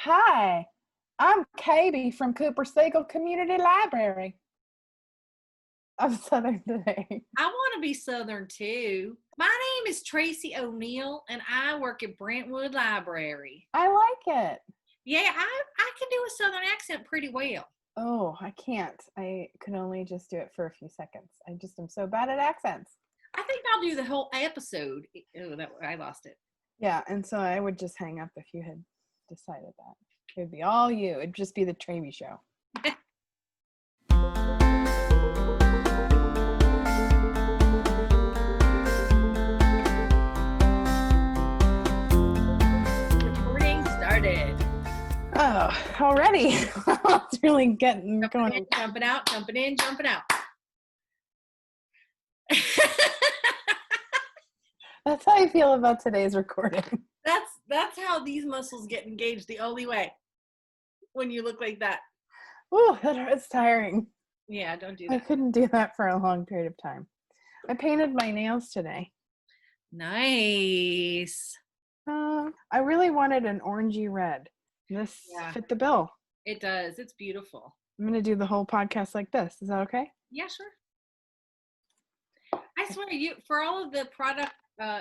Hi, I'm Katie from Cooper Siegel Community Library. I'm Southern today. I want to be Southern too. My name is Tracy O'Neill and I work at Brentwood Library. I like it. Yeah, I can do a Southern accent pretty well. Oh, I can't. I could only just do it for a few seconds. I just am so bad at accents. I think I'll do the whole episode. Oh, I lost it. Yeah, and so I would just hang up if you had decided that. It would be all you. It'd just be the Traby show. Recording started. Oh, already. It's really getting going. In, jumping out, jumping in, jumping out. That's how I feel about today's recording. That's how these muscles get engaged the only way. When you look like that. Ooh, it's tiring. Yeah, don't do that. I couldn't do that for a long period of time. I painted my nails today. Nice. I really wanted an orangey red. This fit the bill. It does. It's beautiful. I'm going to do the whole podcast like this. Is that okay? Yeah, sure. I swear, you for all of the product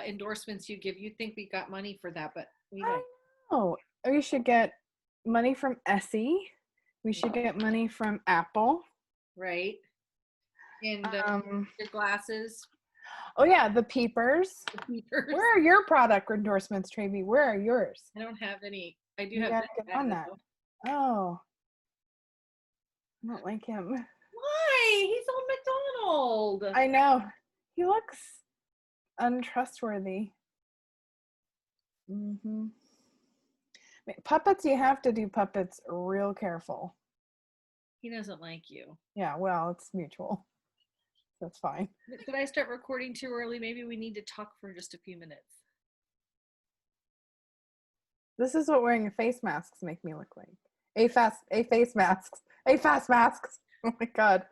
endorsements you give, you think we got money for that, but we don't. Oh, we should get money from Essie. We should get money from Apple. Right. And the glasses. Oh yeah, the peepers. The peepers. Where are your product endorsements, Traby? Where are yours? I don't have any. I do you have get on that. Oh. I don't like him. Why? He's on McDonald. I know. He looks untrustworthy. Mm-hmm. Puppets, you have to do puppets real careful. He doesn't like you. Yeah, well, it's mutual. That's fine. Did I start recording too early? Maybe we need to talk for just a few minutes. This is what wearing a face masks make me look like. Face masks. Oh my God.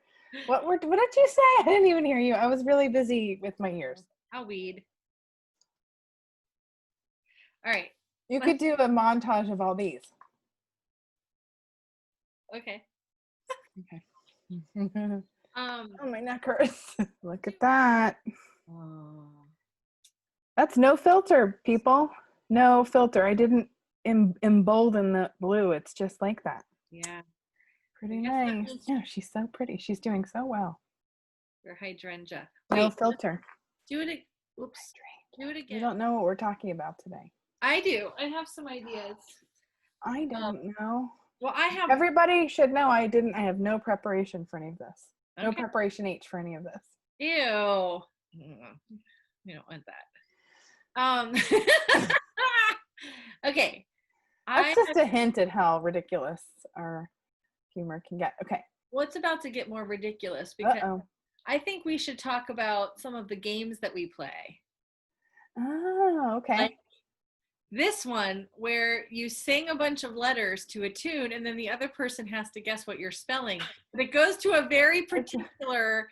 What did you say? I didn't even hear you. I was really busy with my ears. I'll weed. All right. You could do a montage of all these. Okay. Oh, my neck hurts. Look at that. That's no filter, people. No filter. I didn't embolden the blue. It's just like that. Yeah. Pretty nice. Yeah, she's so pretty. She's doing so well. Your hydrangea. No filter. Do it. Oops. Do it again. You don't know what we're talking about today. I do. I have some ideas. I don't know. Well, I have. Everybody should know I have no preparation for any of this. Okay. No preparation H for any of this. Ew. You don't want that. Okay. That's just a hint at how ridiculous our humor can get. Okay. Well, it's about to get more ridiculous because I think we should talk about some of the games that we play. Oh, okay. Like this one where you sing a bunch of letters to a tune and then the other person has to guess what you're spelling. But it goes to a very particular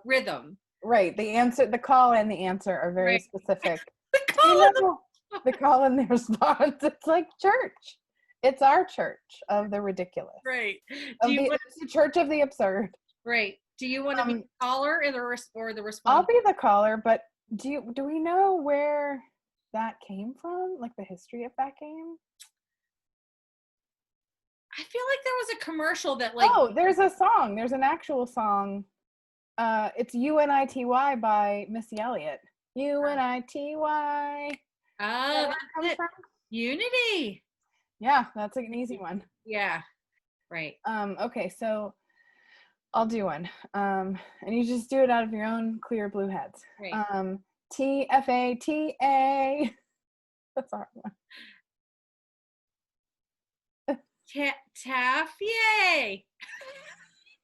rhythm. Right. The call and the answer are very specific. The call and the response. It's like church. It's our church of the ridiculous. Right. It's the church of the absurd. Right. Do you want to be the caller or the response? I'll be the caller, but do we know where that came from? Like the history of that game? I feel like there was a commercial that there's a song. There's an actual song. It's UNITY by Missy Elliott. UNITY. That's it. Unity. Yeah, that's an easy one. Yeah. Right. Okay, so I'll do one. And you just do it out of your own clear blue heads. Right. TFATA. That's a hard one. Taff, yay.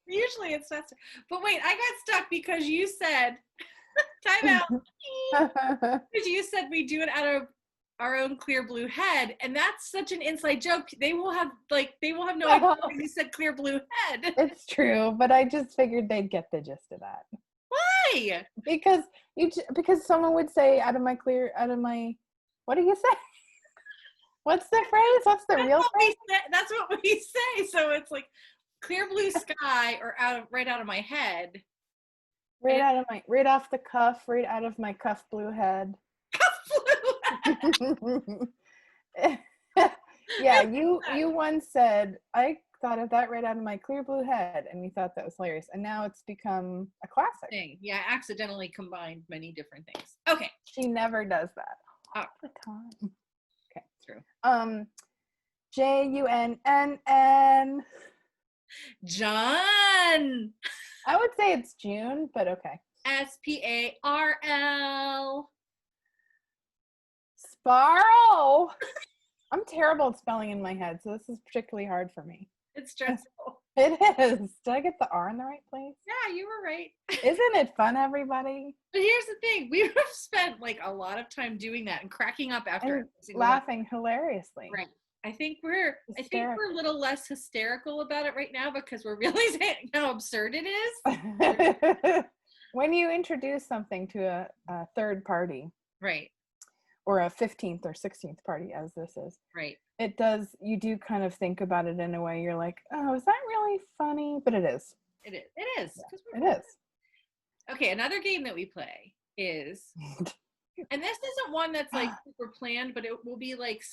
Usually it's faster. But wait, I got stuck because you said time out. Because you said we do it out of our own clear blue head, and that's such an inside joke. They will have no idea when you said clear blue head. It's true, but I just figured they'd get the gist of that. Why? Because someone would say out of my what do you say? What's the phrase? What's the real phrase? That's what we say. So it's like clear blue sky or right out of my head. Right off the cuff, right out of my cuff blue head. Cuff blue head. Yeah, you once said, I thought of that right out of my clear blue head, and we thought that was hilarious. And now it's become a classic. Yeah, I accidentally combined many different things. Okay. She never does that all the time. Okay. True. Junn. John. I would say it's June, but okay. Sparl. Sparl. I'm terrible at spelling in my head, so this is particularly hard for me. It's stressful. It is. Did I get the R in the right place? Yeah, you were right. Isn't it fun, everybody? But here's the thing. We would have spent like a lot of time doing that and cracking up after and laughing hilariously. Right. I think we're a little less hysterical about it right now because we're realizing how absurd it is. When you introduce something to a third party. Right. Or a 15th or 16th party, as this is. Right. You do kind of think about it in a way you're like, oh, is that really funny? But it is. It is. Yeah, it is. Okay, another game that we play is, and this isn't one that's like super planned, but it will be like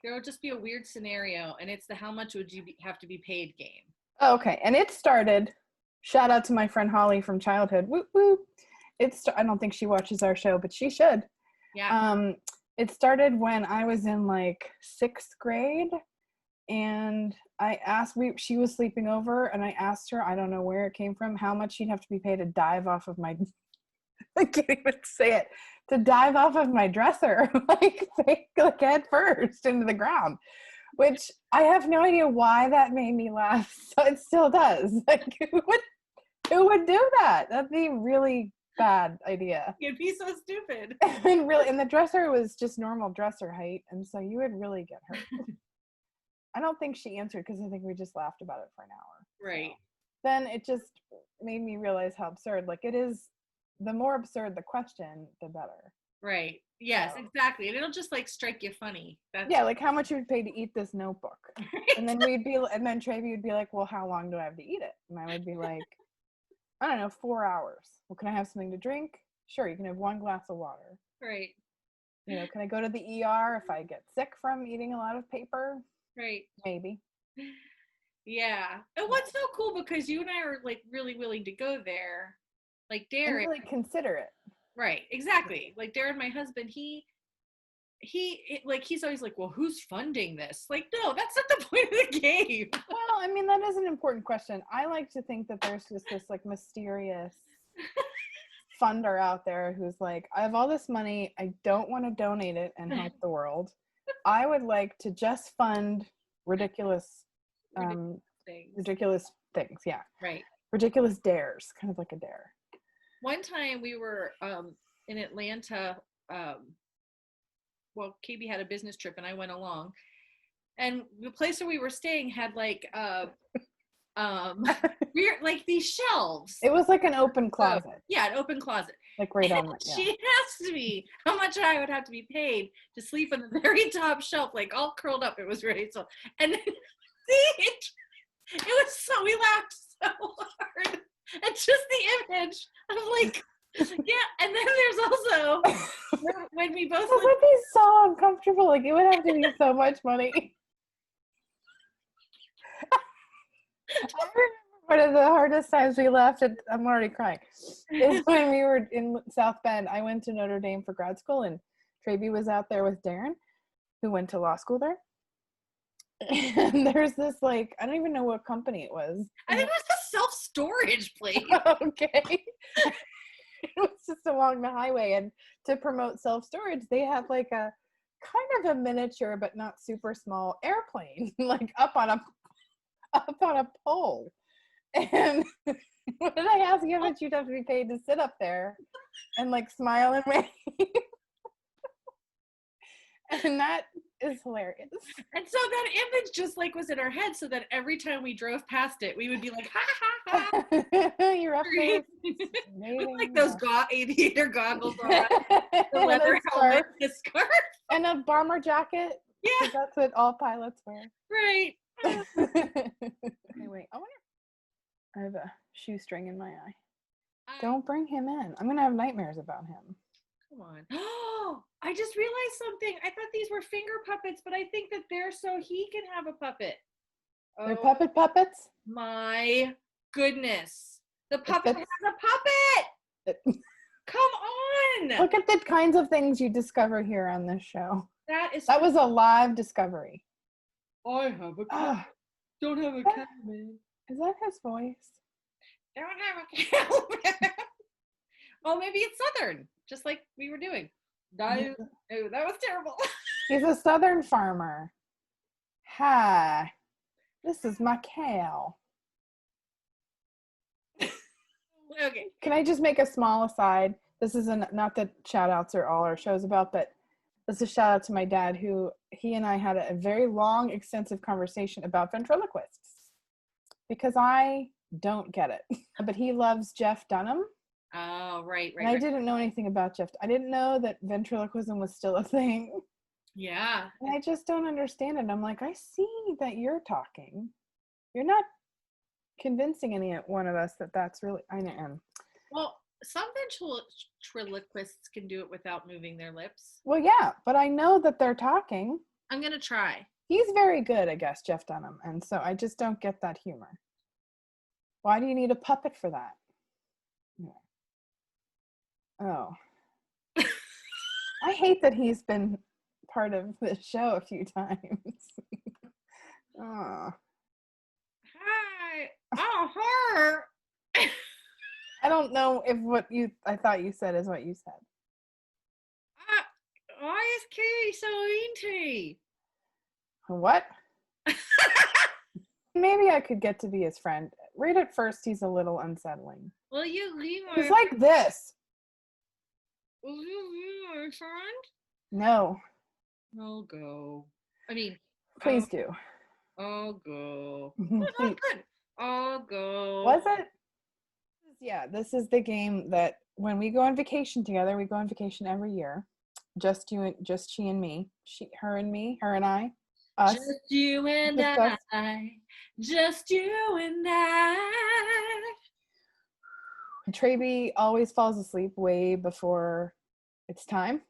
there will just be a weird scenario, and it's the how much would you have to be paid game. Oh, okay, and it started, shout out to my friend Holly from childhood, whoop whoop. I don't think she watches our show, but she should. Yeah. It started when I was in like 6th grade, and she was sleeping over, and I asked her, I don't know where it came from, how much she'd have to be paid to dive off of my, I can't even say it, to dive off of my dresser, like head first into the ground, which I have no idea why that made me laugh. So it still does. Like, who would do that? That'd be really bad idea. It'd be so stupid. And the dresser was just normal dresser height, and so you would really get hurt. I don't think she answered because I think we just laughed about it for an hour. Right. So then it just made me realize how absurd. Like, it is, the more absurd the question, the better. Right. Yes, so. Exactly. And it'll just like strike you funny. Like how much you would pay to eat this notebook. Right. And then Traby would be like, well, how long do I have to eat it? And I would be like, I don't know, 4 hours. Well, can I have something to drink? Sure, you can have 1 glass of water. Right. Can I go to the ER if I get sick from eating a lot of paper? Right. Maybe. Yeah. And what's so cool, because you and I are like really willing to go there. Like Darren. And really consider it. Right. Exactly. Like Darren, my husband, he's always like, well, who's funding this? Like, no, that's not the point of the game. Well, I mean, that is an important question. I like to think that there's just this like mysterious funder out there who's like, I have all this money, I don't want to donate it and help the world. I would like to just fund ridiculous things. Yeah. Right. Ridiculous dares, kind of like a dare. One time we were in Atlanta. Well, KB had a business trip and I went along, and the place where we were staying had like like these shelves. It was like an open closet. Yeah, an open closet. Like right on it. Yeah. She asked me how much I would have to be paid to sleep on the very top shelf, like all curled up. It was really so, and then, it was so, we laughed so hard. It's just the image of like. Yeah, and then there's also when we both. It would be so uncomfortable. Like, it would have to be so much money. I remember one of the hardest times we laughed at. I'm already crying. Is when we were in South Bend. I went to Notre Dame for grad school, and Traby was out there with Darren, who went to law school there. And there's this, like, I don't even know what company it was. I think it was a self-storage place. Okay. It was just along the highway, and to promote self-storage, they had like a kind of a miniature but not super small airplane, like up on a pole. And what did I ask you? How much you'd have to be paid to sit up there and like smile and wave? And that is hilarious. And so that image just like was in our head, so that every time we drove past it, we would be like, ha ha ha. You're up there. With like those aviator goggles on, the leather helmet, the scarf. And a bomber jacket Yeah. That's what all pilots wear. Right. Anyway, I have a shoestring in my eye. Don't bring him in. I'm gonna have nightmares about him. Come on. Oh, I just realized something. I thought these were finger puppets, but I think that they're so he can have a puppet. They're puppets? My goodness. The puppet has a puppet! Come on! Look at the kinds of things you discover here on this show. That was a live discovery. I have a cat. Don't have a cat, man. Is that his voice? Don't have a cat. Oh, maybe it's Southern, just like we were doing. Oh, that was terrible. He's a Southern farmer. Hi, this is my cow. Okay. Can I just make a small aside? This isn't, not that shout outs are all our show's about, but this is a shout out to my dad, who he and I had a very long, extensive conversation about ventriloquists, because I don't get it. But he loves Jeff Dunham. Oh, right. And I didn't know anything about Jeff. I didn't know that ventriloquism was still a thing. Yeah. And I just don't understand it. I'm like, I see that you're talking. You're not convincing any one of us that that's really, I am. Well, some ventriloquists can do it without moving their lips. Well, yeah, but I know that they're talking. I'm going to try. He's very good, I guess, Jeff Dunham. And so I just don't get that humor. Why do you need a puppet for that? Yeah. Oh. I hate that he's been part of this show a few times. Oh. Hi. Oh, her. I don't know if what I thought you said is what you said. Why is Katie so easy? What? Maybe I could get to be his friend. Right at first, he's a little unsettling. Will you leave He's like this. Will you leave my friend? No. I'll go. I mean, please do. I'll go. Please. Good. I'll go. Was it? Yeah, this is the game that when we go on vacation together, we go on vacation every year. Just she and me. Her and I. Us. Just you and I. Just you and I. Traby always falls asleep way before it's time.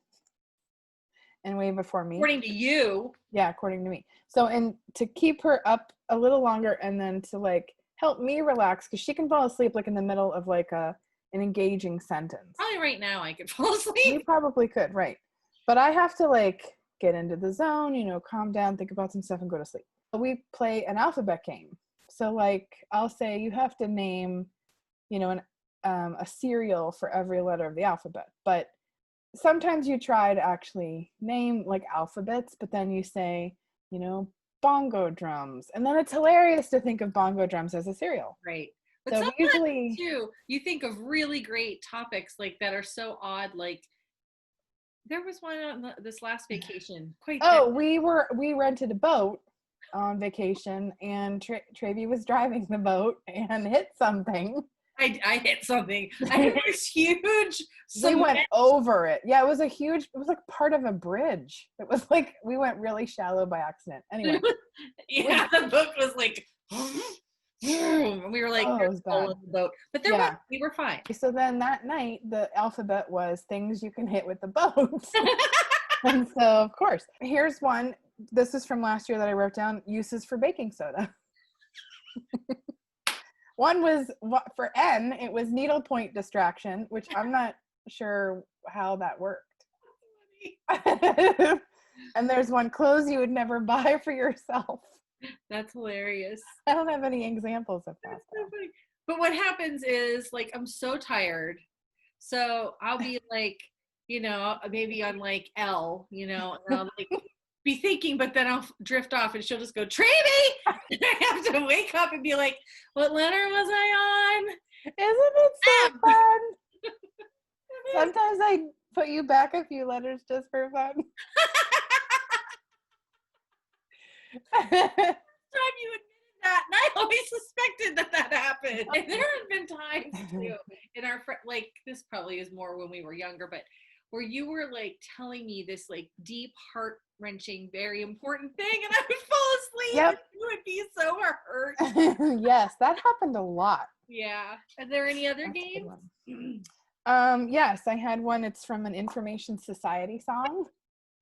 And way before me. According to you. Yeah, according to me. So, and to keep her up a little longer and then to like help me relax, because she can fall asleep like in the middle of like an engaging sentence. Probably right now I could fall asleep. You probably could, right. But I have to like get into the zone, calm down, think about some stuff and go to sleep. We play an alphabet game. So like I'll say you have to name, a cereal for every letter of the alphabet. But sometimes you try to actually name like alphabets, but then you say, bongo drums. And then it's hilarious to think of bongo drums as a cereal. Right. But so sometimes usually too, you think of really great topics like that are so odd. Like there was one on this last vacation. We rented a boat on vacation, and Traby was driving the boat and hit something. I hit something. I hit this huge. We went over it. Yeah, it was like part of a bridge. It was like we went really shallow by accident. Anyway. Yeah, the boat was like, and we were like, it was bad. The boat. But we were fine. So then that night, the alphabet was things you can hit with the boat. And so, of course, here's one. This is from last year that I wrote down, uses for baking soda. One was for N, it was needlepoint distraction, which I'm not sure how that worked. And there's one, clothes you would never buy for yourself. That's hilarious. I don't have any examples of that. So but what happens is, like, I'm so tired. So I'll be like, maybe on like L, and I'll like be thinking, but then I'll drift off and she'll just go, Traby! And I have to wake up and be like, what letter was I on? Isn't it so fun? Sometimes I put you back a few letters just for fun. Time you admitted that, and I always suspected that happened. And there have been times too in our like this probably is more when we were younger, but where you were like telling me this like deep, heart-wrenching, very important thing, and I would fall asleep. Yep. And you would be so hurt. Yes, that happened a lot. Yeah. Are there any other That's a good games? one. Yes, I had one. It's from an Information Society song.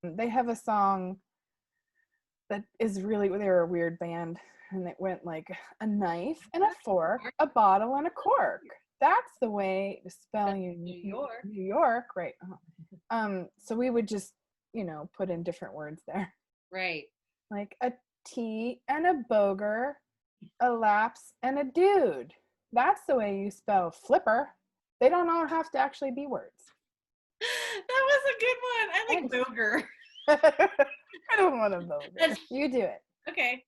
They have a song that is really, they're a weird band, and it went like a knife and a fork, a bottle and a cork. That's the way to spell New York. New York, right? So we would just, put in different words there. Right. Like a T and a boger, a lapse and a dude. That's the way you spell flipper. They don't all have to actually be words. That was a good one. I like boger. I don't want a boger. You do it. Okay.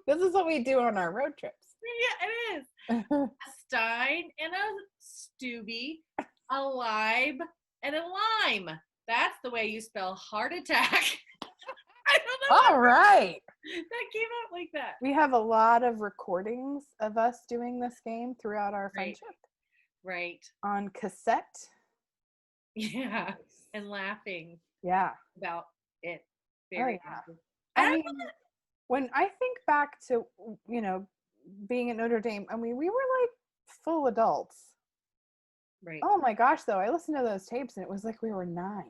This is what we do on our road trips. Yeah, it is. A Stein and a Stubby, a Lime and a Lime. That's the way you spell heart attack. I don't know. All right. That came out like that. We have a lot of recordings of us doing this game throughout our friendship. Right. On cassette. Yeah. And laughing. Yeah. About it. Very I mean, when I think back to, being at Notre Dame, I mean, we were like full adults. Right. Oh my gosh, though. I listened to those tapes and it was like we were 9.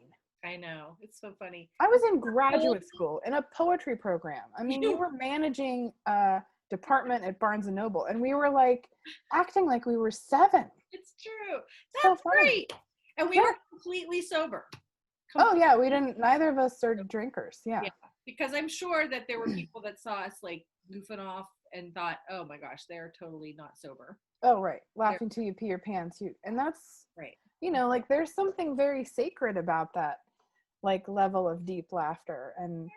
I know. It's so funny. I was in graduate school in a poetry program. I mean, we were managing a department at Barnes & Noble, and we were like acting like we were 7. It's true. That's great. And we were completely sober. Oh yeah, neither of us are drinkers. Yeah. Because I'm sure that there were people that saw us like goofing off and thought, oh my gosh, they're totally not sober. Oh, right. Laughing till you pee your pants. And that's, right. Like there's something very sacred about that, like level of deep laughter and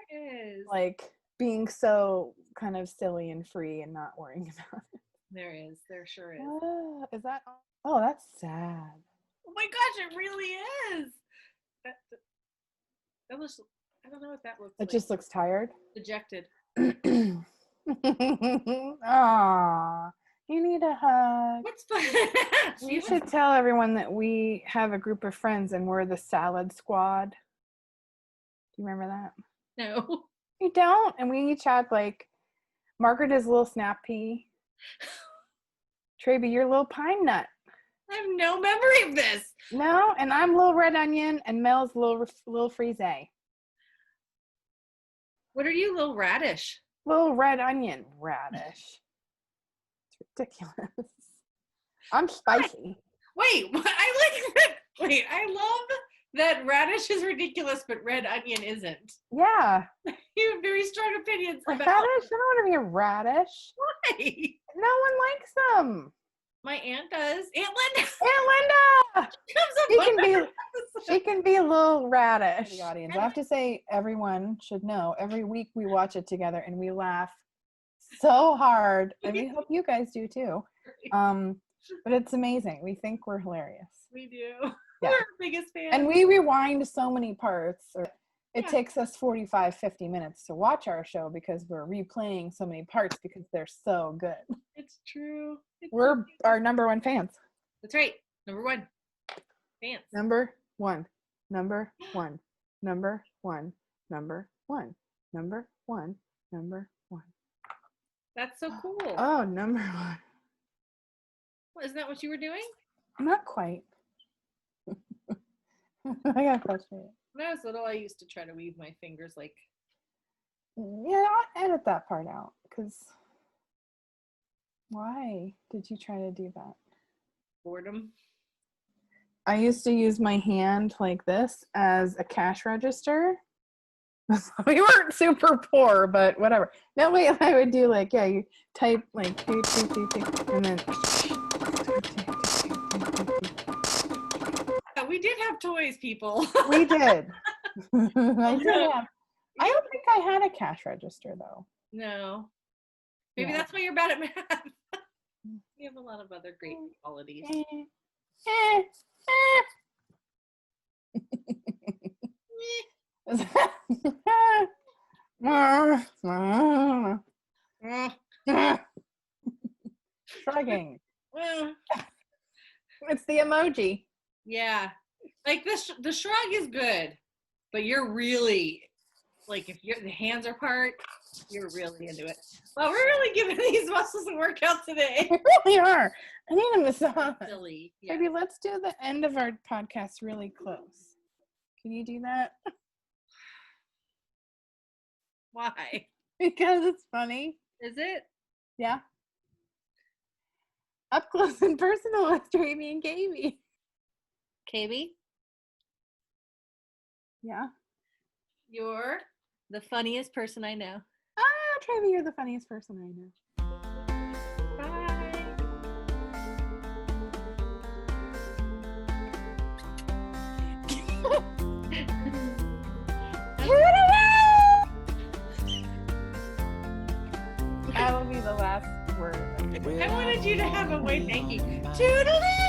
like being so kind of silly and free and not worrying about it. There sure is. Is that, oh, that's sad. Oh my gosh, it really is. That looks, I don't know what that looks like. It just looks tired. Dejected. Aw, you need a hug. What's fun? You should tell everyone that we have a group of friends and we're the salad squad. Do you remember that? No. You don't? And we each had like, Margaret is a little snap pea. Traby, you're a little pine nut. I have no memory of this. No, and I'm little red onion and Mel's little frise. What are you, little radish? Little red onion radish. It's ridiculous. I'm spicy. Wait, I like that. Wait, I love that radish is ridiculous, but red onion isn't. Yeah. You have very strong opinions about radish. I don't want to be a radish. Why? No one likes them. My aunt does. Aunt Linda. Aunt Linda. She can be a little radish. The audience. I have to say, everyone should know. Every week we watch it together and we laugh so hard, and we hope you guys do too. But it's amazing. We think we're hilarious. We do. Yeah. We're our biggest fans. And we rewind so many parts. It takes us 45, 50 minutes to watch our show because we're replaying so many parts because they're so good. It's true. We're our number 1 fans. That's right. Number 1 fans. Number 1. Number 1. Number 1. Number 1. Number 1. Number 1. That's so cool. Oh, number 1. Well, isn't that what you were doing? Not quite. I got frustrated. When I was little, I used to try to weave my fingers like. Yeah, I'll edit that part out because. Why did you try to do that? Boredom. I used to use my hand like this as a cash register. We weren't super poor, but whatever. That way I would do like, you type like, and then. Yeah, we did have toys, people. We did. I don't think I had a cash register though. No. Maybe that's why you're bad at math. You have a lot of other great qualities. Shrugging. It's the emoji. Yeah. Like the shrug is good, but you're really like if the hands are apart, you're really into it. Well, we're really giving these muscles a workout today. We really are. I need a massage. Silly. Yeah. Maybe let's do the end of our podcast really close. Can you do that? Why? Because it's funny. Is it? Yeah. Up close and personal with Traby and Katie. KB, Yeah. you're the funniest person I know. Ah, Traby, you're the funniest person I know. Bye. That will be the last word. I wanted you to have a way thank you. Toodaloo!